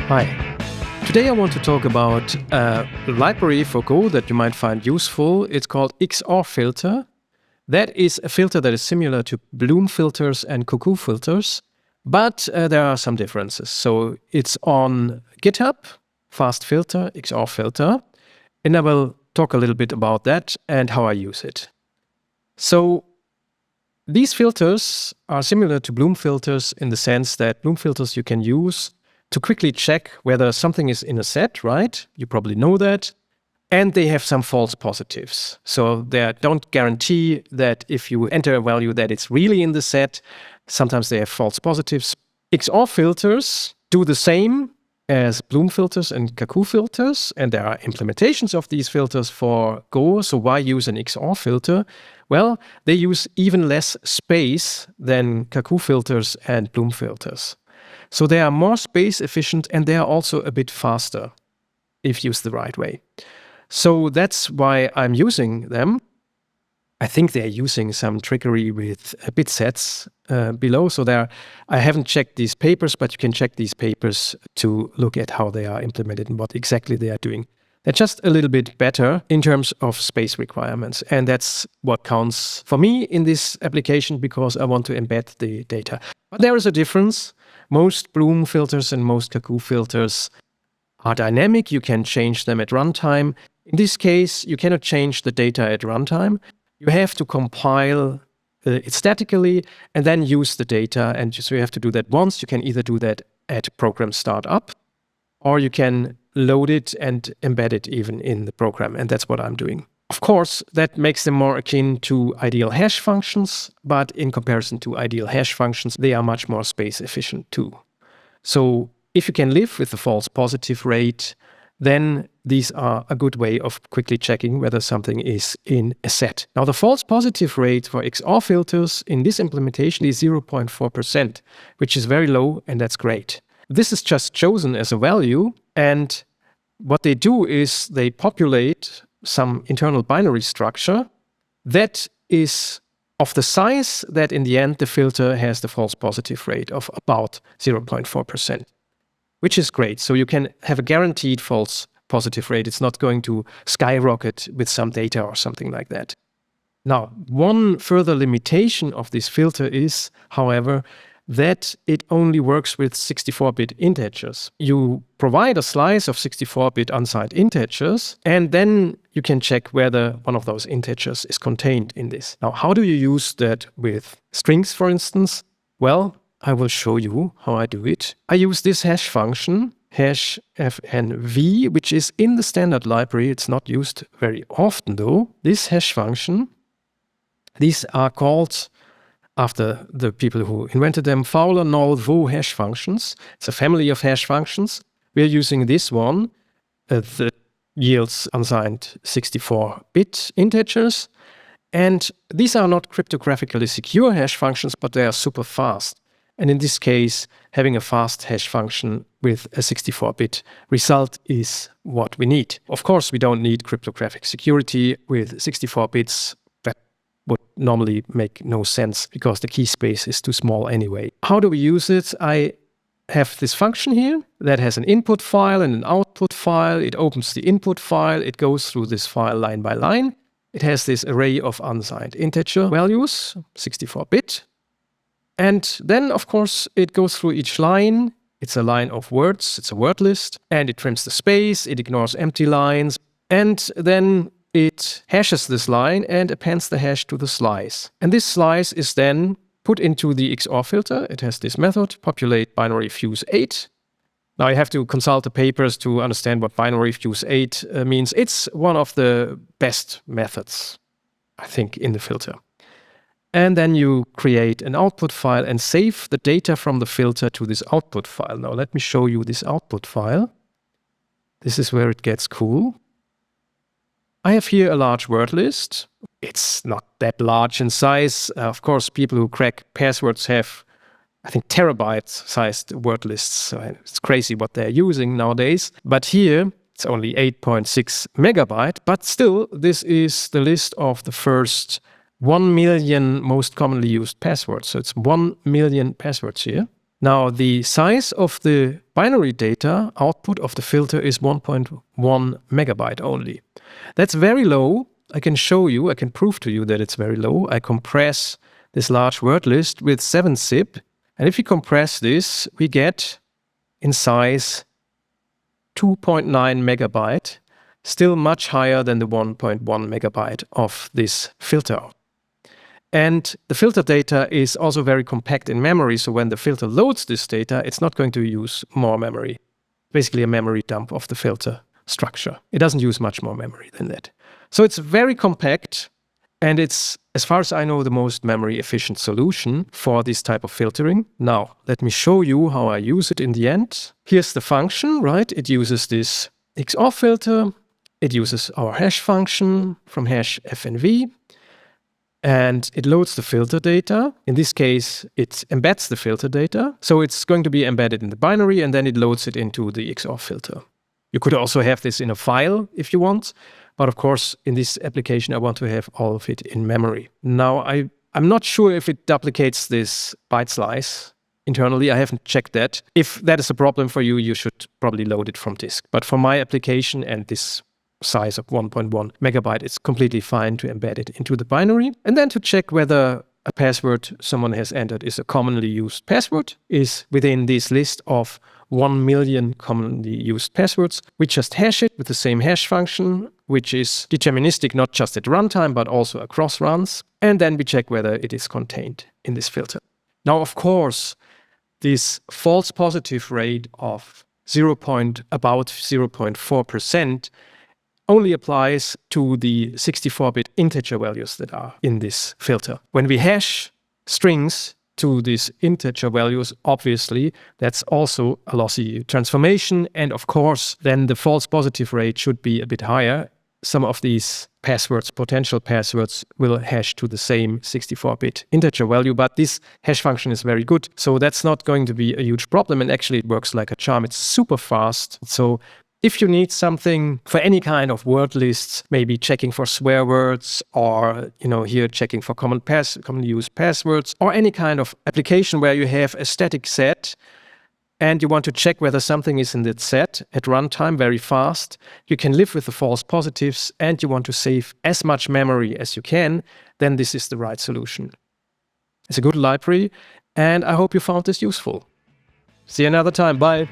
Hi. Today I want to talk about a library for Go that you might find useful. It's called XOR Filter. That is a filter that is similar to Bloom filters and Cuckoo filters, but there are some differences. So it's on GitHub, fast filter, XOR filter, and I will talk a little bit about that and how I use it. So these filters are similar to Bloom filters in the sense that Bloom filters you can use to quickly check whether something is in a set, right? You probably know that. And they have some false positives. So they don't guarantee that if you enter a value that it's really in the set. Sometimes they have false positives. XOR filters do the same as Bloom filters and Cuckoo filters. And there are implementations of these filters for Go. So why use an XOR filter? Well, they use even less space than Cuckoo filters and Bloom filters. So they are more space efficient and they are also a bit faster if used the right way. So that's why I'm using them. I think they're using some trickery with bit sets below. So I haven't checked these papers, but you can check these papers to look at how they are implemented and what exactly they are doing. They're just a little bit better in terms of space requirements. And that's what counts for me in this application because I want to embed the data. But there is a difference. Most Bloom filters and most Cuckoo filters are dynamic. You can change them at runtime. In this case, you cannot change the data at runtime. You have to compile it statically and then use the data. And so you have to do that once. You can either do that at program startup, or you can load it and embed it even in the program. And that's what I'm doing. Of course, that makes them more akin to ideal hash functions, but in comparison to ideal hash functions, they are much more space efficient too. So if you can live with the false positive rate, then these are a good way of quickly checking whether something is in a set. Now, the false positive rate for XOR filters in this implementation is 0.4%, which is very low, and that's great. This is just chosen as a value, and what they do is they populate some internal binary structure that is of the size that in the end the filter has the false positive rate of about 0.4%, which is great. So you can have a guaranteed false positive rate. It's not going to skyrocket with some data or something like that. Now, one further limitation of this filter is, however, that it only works with 64-bit integers. You provide a slice of 64-bit unsigned integers, and then you can check whether one of those integers is contained in this. Now, how do you use that with strings, for instance? Well, I will show you how I do it. I use this hash function, hash fnv, which is in the standard library. It's not used very often, though. This hash function, these are called, after the people who invented them, Fowler, null, vo hash functions. It's a family of hash functions. We're using this one that yields unsigned 64-bit integers. And these are not cryptographically secure hash functions, but they are super fast. And in this case, having a fast hash function with a 64-bit result is what we need. Of course, we don't need cryptographic security with 64 bits. Would normally make no sense because the key space is too small anyway. How do we use it? I have this function here that has an input file and an output file. It opens the input file. It goes through this file line by line. It has this array of unsigned integer values, 64-bit. And then, of course, it goes through each line. It's a line of words. It's a word list. And it trims the space. It ignores empty lines. And then it hashes this line and appends the hash to the slice. And this slice is then put into the XOR filter. It has this method, populate binary fuse 8. Now you have to consult the papers to understand what binary fuse 8 means. It's one of the best methods, I think, in the filter. And then you create an output file and save the data from the filter to this output file. Now let me show you this output file. This is where it gets cool. I have here a large word list. It's not that large in size. Of course, people who crack passwords have, I think, terabyte-sized word lists. So it's crazy what they're using nowadays. But here, it's only 8.6 megabyte. But still, this is the list of the first 1 million most commonly used passwords. So it's 1 million passwords here. Now, the size of the binary data output of the filter is 1.1 megabyte only. That's very low. I can show you, I can prove to you that it's very low. I compress this large word list with 7-zip. And if we compress this, we get in size 2.9 megabyte, still much higher than the 1.1 megabyte of this filter. And the filter data is also very compact in memory, so when the filter loads this data, it's not going to use more memory. Basically a memory dump of the filter structure. It doesn't use much more memory than that. So it's very compact, and it's, as far as I know, the most memory efficient solution for this type of filtering. Now, let me show you how I use it in the end. Here's the function, right? It uses this XOR filter. It uses our hash function from hash fnv. And it loads the filter data. In this case, it embeds the filter data. So it's going to be embedded in the binary, and then it loads it into the XOR filter. You could also have this in a file if you want. But of course, in this application, I want to have all of it in memory. Now, I'm not sure if it duplicates this byte slice internally. I haven't checked that. If that is a problem for you, you should probably load it from disk. But for my application and this size of 1.1 megabyte, it's completely fine to embed it into the binary. And then to check whether a password someone has entered is a commonly used password, is within this list of 1 million commonly used passwords. We just hash it with the same hash function, which is deterministic not just at runtime, but also across runs. And then we check whether it is contained in this filter. Now, of course, this false positive rate of about 0.4% only applies to the 64-bit integer values that are in this filter. When we hash strings to these integer values, obviously, that's also a lossy transformation. And of course, then the false positive rate should be a bit higher. Some of these passwords, potential passwords, will hash to the same 64-bit integer value, but this hash function is very good. So that's not going to be a huge problem. And actually, it works like a charm. It's super fast. So if you need something for any kind of word lists, maybe checking for swear words, or here checking for commonly used passwords, or any kind of application where you have a static set and you want to check whether something is in that set at runtime very fast, you can live with the false positives, and you want to save as much memory as you can, then this is the right solution. It's a good library, and I hope you found this useful. See you another time. Bye.